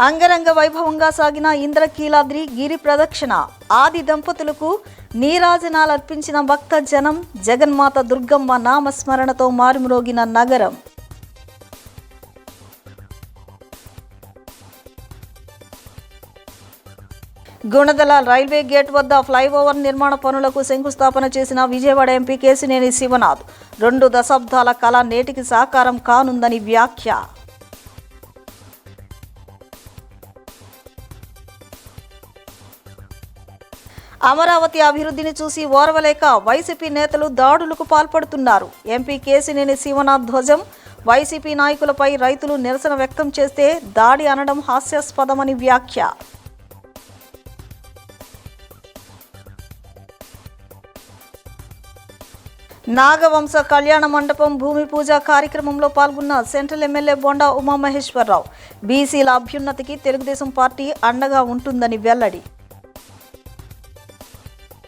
అంగరంగ వైభవంగా సాగిన ఇంద్రకీలాద్రి గిరి ప్రదక్షిణ. ఆది దంపతులకు నీరాజనాలు అర్పించిన భక్త జనం. జగన్మాత దుర్గమ్మ నామస్మరణతో మారుమ్రోగిన నగరం. గుణదల రైల్వే గేట్ వద్ద ఫ్లైఓవర్ నిర్మాణ పనులకు శంకుస్థాపన చేసిన విజయవాడ ఎంపీ కేశినేని శివనాథ్. 2 దశాబ్దాల కళ నేటికి సాకారం కానుందని వ్యాఖ్య. అమరావతి అభివృద్ధిని చూసి ఓర్వలేక వైసీపీ నేతలు దాడులకు పాల్పడుతున్నారు. ఎంపీ కేశినేని శివనాథ్ ధ్వజం. వైసీపీ నాయకులపై రైతులు నిరసన వ్యక్తం చేస్తే దాడి అనడం హాస్యాస్పదమని వ్యాఖ్య. నాగవంశ కళ్యాణ మండపం భూమి పూజ కార్యక్రమంలో పాల్గొన్న సెంట్రల్ ఎమ్మెల్యే బొండా ఉమామహేశ్వరరావు. బీసీల అభ్యున్నతికి తెలుగుదేశం పార్టీ అండగా ఉంటుందని వెల్లడి.